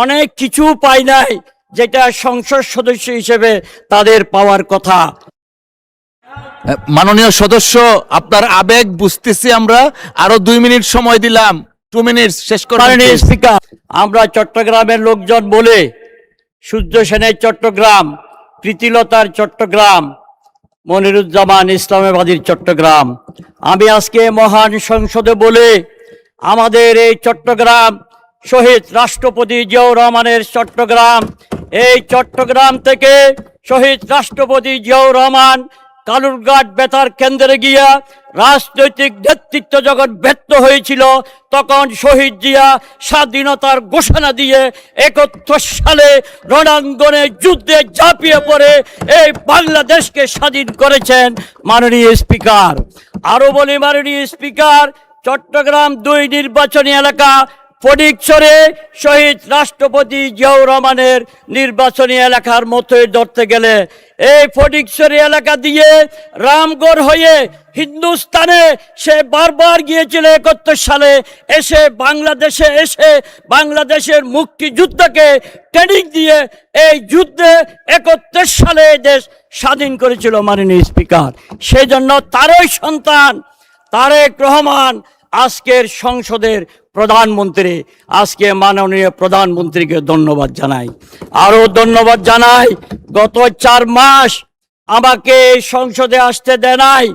অনেক কিছু পাই নাই যেটা সংসদ সদস্য হিসেবে তাদের পাওয়ার কথা। মাননীয় সদস্য, আপনার আবেগ বুঝতেছি আমরা, আরো 2 মিনিট সময় দিলাম, 2 মিনিট শেষ করেন। মাননীয় স্পিকার, আমরা চট্টগ্রামের লোকজন বলে সূর্য সেনের চট্টগ্রাম, প্রীতিলতার চট্টগ্রাম, মনিরুজ্জামান ইসলামাবাদীর চট্টগ্রাম। আমি আজকে মহান সংসদে বলে আমাদের এই চট্টগ্রাম শহীদ রাষ্ট্রপতি জিয়াউর রহমানের চট্টগ্রাম, এই চট্টগ্রাম থেকে শহীদ রাষ্ট্রপতি জিয়াউর রহমান কালুরঘাট বেতার কেন্দ্রে গিয়া রাজনৈতিক নেতৃত্ব যখন ব্যর্থ হয়েছিল, তখন শহীদ জিয়া স্বাধীনতার ঘোষণা দিয়ে 71 সালে রণাঙ্গনে যুদ্ধে ঝাঁপিয়ে পড়ে এই বাংলাদেশকে স্বাধীন করেছেন। মাননীয় স্পিকার, আরো বলি মাননীয় স্পিকার, চট্টগ্রাম 2 নির্বাচনী এলাকা ফটিকছড়ি শহীদ রাষ্ট্রপতি জিয়াউর রহমানের নির্বাচনী এলাকার মতোই ধরতে গেলে এই ফটিকছড়ি এলাকা দিয়ে রামগড় হয়ে হিন্দুস্তানে সে বারবার গিয়েছিল 71 সালে, এসে বাংলাদেশে এসে বাংলাদেশের মুক্তিযুদ্ধকে ট্রেনিং দিয়ে এই যুদ্ধে 71 সালে দেশ স্বাধীন করেছিল। মাননীয় স্পিকার, সেই জন্য তারই সন্তান তারেক রহমান আজকের সংসদের প্রধানমন্ত্রী। আজকে মাননীয় প্রধানমন্ত্রীকে ধন্যবাদ জানাই, আরো ধন্যবাদ জানাই। গত 4 মাস আমাকে এই সংসদে আসতে দেয় নাই।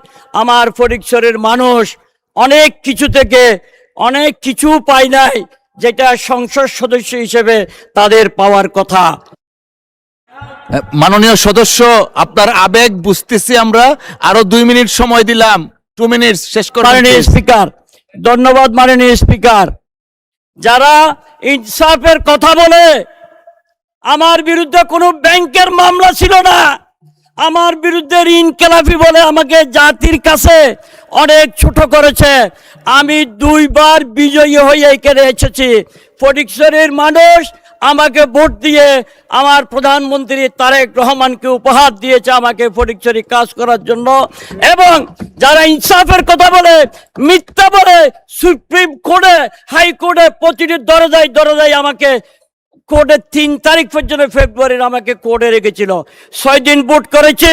আমার ফটিকছড়ির মানুষ অনেক কিছু থেকে অনেক কিছু পাই নাই যেটা সংসদ সদস্য হিসেবে তাদের পাওয়ার কথা। মাননীয় সদস্য, আপনার আবেগ বুঝতেছি আমরা, আরো 2 মিনিট সময় দিলাম, 2 মিনিট শেষ করেন। মাননীয় স্পিকার, ধন্যবাদ। মাননীয় স্পিকার, যারা ইনসাফের কথা বলে, আমার বিরুদ্ধে কোনো ব্যাংকের মামলা ছিল না, আমার বিরুদ্ধে ঋণ খেলাপি বলে আমাকে জাতির কাছে অনেক ছোট করেছে। আমি 2 বার বিজয়ী হয়ে এখানে এসেছি। ফটিকছড়ির মানুষ আমাকে ভোট দিয়ে আমার প্রধানমন্ত্রী তারেক রহমানকে উপহার দিয়েছে আমাকে ফটিকছড়ি কাজ করার জন্য। এবং যারা ইনসাফের কথা বলে, মিথ্যা বলে, সুপ্রিম কোর্টে হাইকোর্টে প্রতিটি দরজায় দরজায় আমাকে কোর্টে 3 তারিখ পর্যন্ত ফেব্রুয়ারির আমাকে কোর্টে রেখেছিল। 6 দিন ভোট করেছে,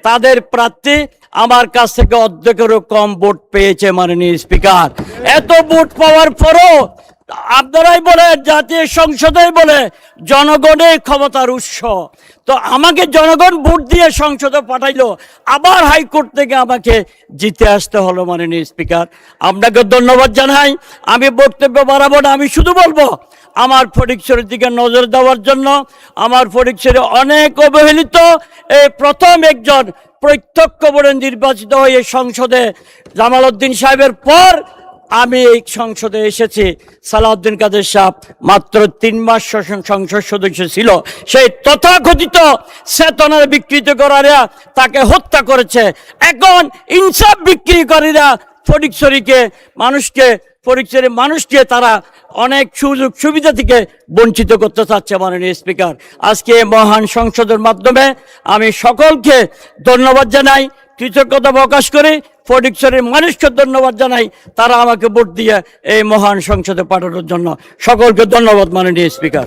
তাদের প্রার্থী আমার কাছ থেকে অর্ধেকেরও কম ভোট পেয়েছে। মাননীয় স্পিকার, এত ভোট পাওয়ার পরও আপনারাই বলে, জাতীয় সংসদে বলে জনগণের ক্ষমতার উৎস, তো আমাকে জনগণ ভোট দিয়ে সংসদে পাঠাইলো, আবার হাইকোর্ট থেকে আমাকে জিতে আসতে হলো। মাননীয় স্পিকার, আপনাকে ধন্যবাদ জানাই। আমি বক্তব্য বাড়াবো না, আমি শুধু বলবো আমার ফটিকছড়ির দিকে নজর দেওয়ার জন্য। আমার ফটিকছড়ি অনেক অবহেলিত, এই প্রথম একজন প্রত্যক্ষ ভোটে নির্বাচিত হয়ে সংসদে জামাল উদ্দিন সাহেবের পর আমি এই সংসদে এসেছি। সালাউদ্দিন কাদের সাহেব মাত্র 3 মাস সংসদ সদস্য ছিল, সেই তথাকথিত চেতনার বিকৃতকারীরা তাকে হত্যা করেছে। এখন ইনসাফ বিক্রিকারীরা ফটিকছড়ির মানুষকে তারা অনেক সুযোগ সুবিধা থেকে বঞ্চিত করতে চাচ্ছে। মাননীয় স্পিকার, আজকে মহান সংসদের মাধ্যমে আমি সকলকে ধন্যবাদ জানাই, কৃতজ্ঞতা প্রকাশ করি। ফটিকছড়ির মানুষকে ধন্যবাদ জানাই, তারা আমাকে ভোট দিয়ে এই মহান সংসদে পাঠানোর জন্য। সকলকে ধন্যবাদ। মাননীয় স্পিকার।